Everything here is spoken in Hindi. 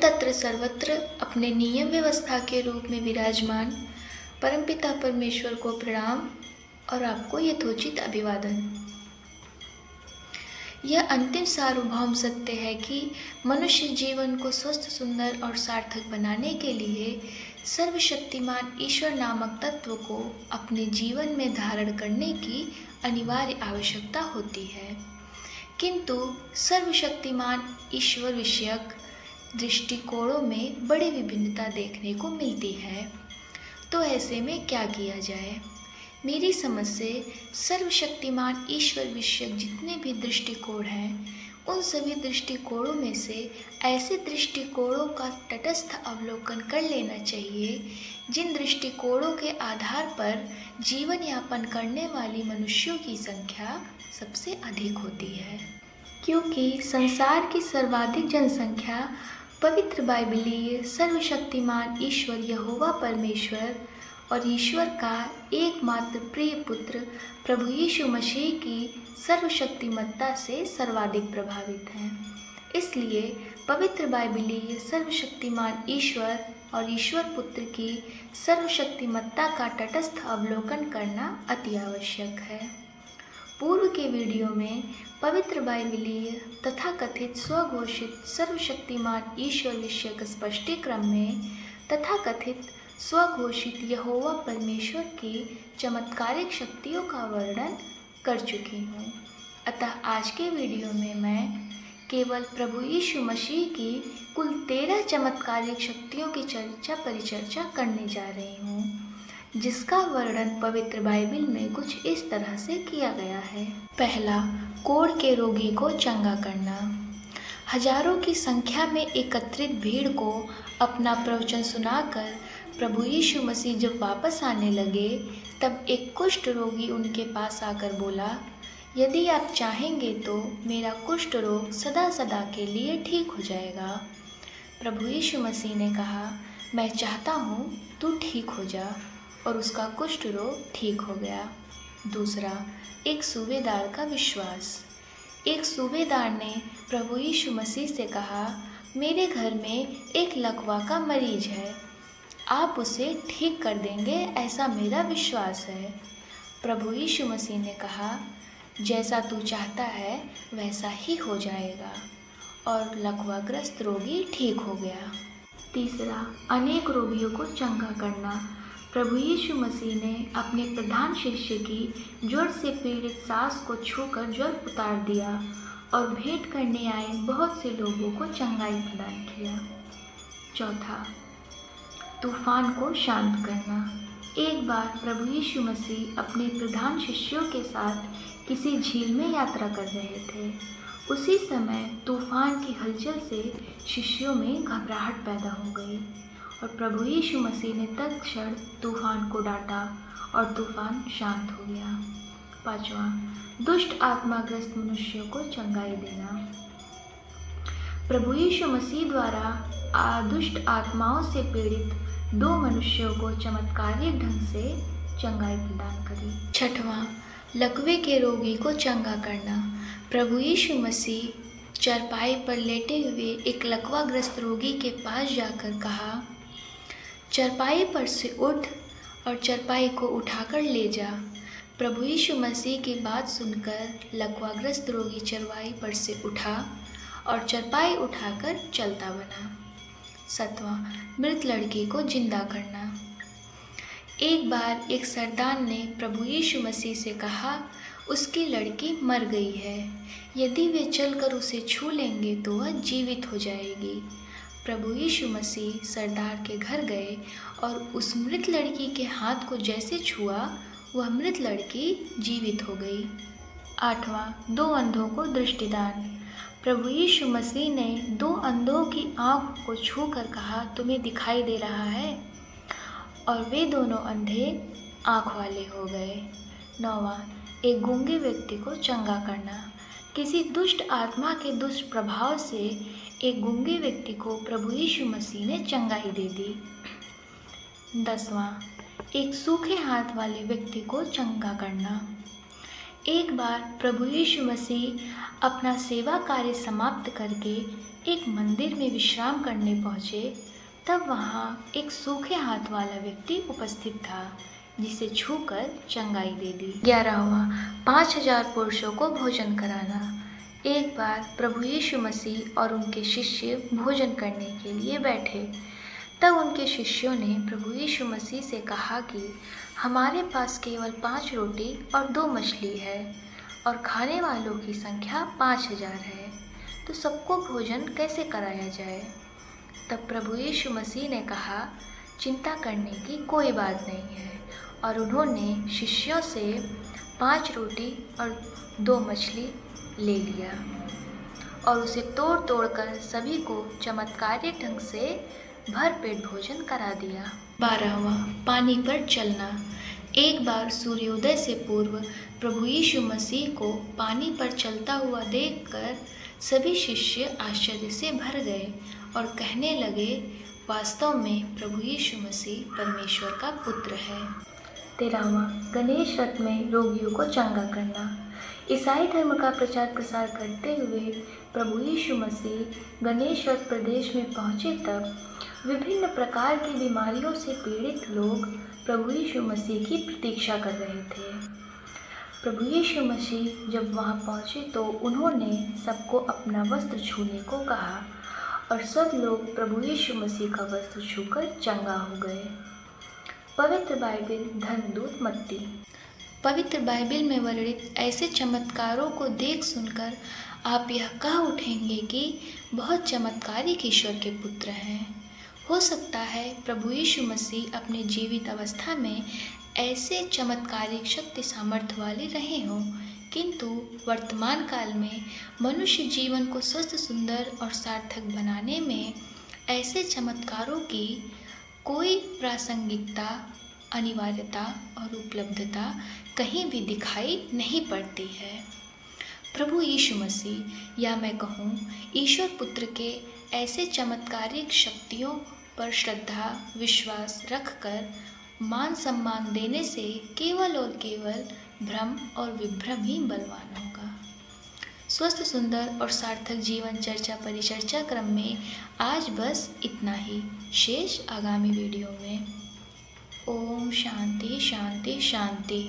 तत्र सर्वत्र अपने नियम व्यवस्था के रूप में विराजमान परमपिता परमेश्वर को प्रणाम और आपको यथोचित अभिवादन। यह अंतिम सार्वभौम सत्य है कि मनुष्य जीवन को स्वस्थ, सुंदर और सार्थक बनाने के लिए सर्वशक्तिमान ईश्वर नामक तत्व को अपने जीवन में धारण करने की अनिवार्य आवश्यकता होती है। किंतु सर्वशक्तिमान ईश्वर विषयक दृष्टिकोणों में बड़ी विभिन्नता देखने को मिलती है। तो ऐसे में क्या किया जाए? मेरी समझ से सर्वशक्तिमान ईश्वर विषयक जितने भी दृष्टिकोण हैं, उन सभी दृष्टिकोणों में से ऐसे दृष्टिकोणों का तटस्थ अवलोकन कर लेना चाहिए जिन दृष्टिकोणों के आधार पर जीवन यापन करने वाली मनुष्यों की संख्या सबसे अधिक होती है। क्योंकि संसार की सर्वाधिक जनसंख्या पवित्र बाइबलीय सर्वशक्तिमान ईश्वर यहोवा परमेश्वर और ईश्वर का एकमात्र प्रिय पुत्र प्रभु यीशु मसीह की सर्वशक्तिमत्ता से सर्वाधिक प्रभावित हैं। इसलिए पवित्र बाइबलीय सर्वशक्तिमान ईश्वर और ईश्वर पुत्र की सर्वशक्तिमत्ता का तटस्थ अवलोकन करना अति आवश्यक है। पूर्व के वीडियो में पवित्र बाइबलीय तथाकथित स्वघोषित सर्वशक्तिमान ईश्वर विषयक स्पष्टीकरण में तथाकथित स्वघोषित यहोवा परमेश्वर की चमत्कारिक शक्तियों का वर्णन कर चुकी हूँ। अतः आज के वीडियो में मैं केवल प्रभु यीशु मसीह की कुल 13 चमत्कारिक शक्तियों की परिचर्चा करने जा रही हूँ, जिसका वर्णन पवित्र बाइबल में कुछ इस तरह से किया गया है। पहला, कोढ़ के रोगी को चंगा करना। हजारों की संख्या में एकत्रित भीड़ को अपना प्रवचन सुनाकर प्रभु यीशु मसीह जब वापस आने लगे, तब एक कुष्ठ रोगी उनके पास आकर बोला, यदि आप चाहेंगे तो मेरा कुष्ठ रोग सदा सदा के लिए ठीक हो जाएगा। प्रभु यीशु मसीह ने कहा, मैं चाहता हूँ तू ठीक हो जा, और उसका कुष्ठ रोग ठीक हो गया। दूसरा, एक सूबेदार का विश्वास। एक सूबेदार ने प्रभु यीशु मसीह से कहा, मेरे घर में एक लकवा का मरीज है, आप उसे ठीक कर देंगे, ऐसा मेरा विश्वास है। प्रभु यीशु मसीह ने कहा, जैसा तू चाहता है वैसा ही हो जाएगा, और लकवाग्रस्त रोगी ठीक हो गया। तीसरा, अनेक रोगियों को चंगा करना। प्रभु यीशु मसीह ने अपने प्रधान शिष्य की ज्वर से पीड़ित सास को छूकर ज्वर उतार दिया और भेंट करने आए बहुत से लोगों को चंगाई प्रदान किया। चौथा, तूफान को शांत करना। एक बार प्रभु यीशु मसीह अपने प्रधान शिष्यों के साथ किसी झील में यात्रा कर रहे थे। उसी समय तूफान की हलचल से शिष्यों में घबराहट पैदा हो गई और प्रभु यीशु मसीह ने तत्क्षण तूफान को डांटा और तूफान शांत हो गया। पांचवा, दुष्ट आत्माग्रस्त मनुष्यों को चंगाई देना। प्रभु यीशु मसीह द्वारा दुष्ट आत्माओं से पीड़ित 2 मनुष्यों को चमत्कारिक ढंग से चंगाई प्रदान करी। छठवां, लकवे के रोगी को चंगा करना। प्रभु यीशु मसीह चरपाई पर लेटे हुए एक लकवाग्रस्त रोगी के पास जाकर कहा, चरपाई पर से उठ और चरपाई को उठाकर ले जा। प्रभु यीशु मसीह की बात सुनकर लकवाग्रस्त रोगी चरपाई पर से उठा और चरपाई उठाकर चलता बना। 7वां, मृत लड़की को जिंदा करना। एक बार एक सरदार ने प्रभु यीशु मसीह से कहा, उसकी लड़की मर गई है, यदि वे चलकर उसे छू लेंगे तो वह जीवित हो जाएगी। प्रभु यीशु मसीह सरदार के घर गए और उस मृत लड़की के हाथ को जैसे छुआ, वह मृत लड़की जीवित हो गई। 8वां, 2 अंधों को दृष्टिदान। प्रभु यीशु मसीह ने 2 अंधों की आँख को छूकर कहा, तुम्हें दिखाई दे रहा है, और वे दोनों अंधे आँख वाले हो गए। 9वां, एक गूंगे व्यक्ति को चंगा करना। किसी दुष्ट आत्मा के दुष्ट प्रभाव से एक गूंगे व्यक्ति को प्रभु यीशु मसीह ने चंगाई दे दी। 10वां, एक सूखे हाथ वाले व्यक्ति को चंगा करना। एक बार प्रभु यीशु मसीह अपना सेवा कार्य समाप्त करके एक मंदिर में विश्राम करने पहुँचे, तब वहाँ एक सूखे हाथ वाला व्यक्ति उपस्थित था, जिसे छूकर चंगाई दे दी। 11वां 5000 पुरुषों को भोजन कराना। एक बार प्रभु यीशु मसीह और उनके शिष्य भोजन करने के लिए बैठे, तब उनके शिष्यों ने प्रभु यीशु मसीह से कहा कि हमारे पास केवल 5 रोटी और 2 मछली है और खाने वालों की संख्या 5000 है, तो सबको भोजन कैसे कराया जाए। तब प्रभु यीशु मसीह ने कहा, चिंता करने की कोई बात नहीं है, और उन्होंने शिष्यों से 5 रोटी और 2 मछली ले लिया और उसे तोड़ तोड़ कर सभी को चमत्कारिक ढंग से भरपेट भोजन करा दिया। 12वां पानी पर चलना। एक बार सूर्योदय से पूर्व प्रभु यीशु मसीह को पानी पर चलता हुआ देखकर सभी शिष्य आश्चर्य से भर गए और कहने लगे, वास्तव में प्रभु यीशु मसीह परमेश्वर का पुत्र है। 13वां गणेश रथ में रोगियों को चंगा करना। ईसाई धर्म का प्रचार प्रसार करते हुए प्रभु यीशु मसीह गणेश रथ प्रदेश में पहुँचे, तब विभिन्न प्रकार की बीमारियों से पीड़ित लोग प्रभु यीशु मसीह की प्रतीक्षा कर रहे थे। प्रभु यीशु मसीह जब वहां पहुंचे तो उन्होंने सबको अपना वस्त्र छूने को कहा और सब लोग प्रभु यीशु मसीह का वस्त्र छूकर चंगा हो गए। पवित्र बाइबिल धर्मदूत मत्ती। पवित्र बाइबिल में वर्णित ऐसे चमत्कारों को देख सुनकर आप यह कह उठेंगे कि बहुत चमत्कारिक ईश्वर के पुत्र हैं। हो सकता है प्रभु यीशु मसीह अपने जीवित अवस्था में ऐसे चमत्कारिक शक्ति सामर्थ्य वाले रहे हों, किंतु वर्तमान काल में मनुष्य जीवन को स्वस्थ, सुंदर और सार्थक बनाने में ऐसे चमत्कारों की कोई प्रासंगिकता, अनिवार्यता और उपलब्धता कहीं भी दिखाई नहीं पड़ती है। प्रभु यीशु मसीह, या मैं कहूँ ईश्वर पुत्र के ऐसे चमत्कारिक शक्तियों पर श्रद्धा विश्वास रखकर मान सम्मान देने से केवल और केवल भ्रम और विभ्रम ही बलवान होगा। स्वस्थ, सुंदर और सार्थक जीवन चर्चा परिचर्चा क्रम में आज बस इतना ही। शेष आगामी वीडियो में। ओम शांति शांति शांति।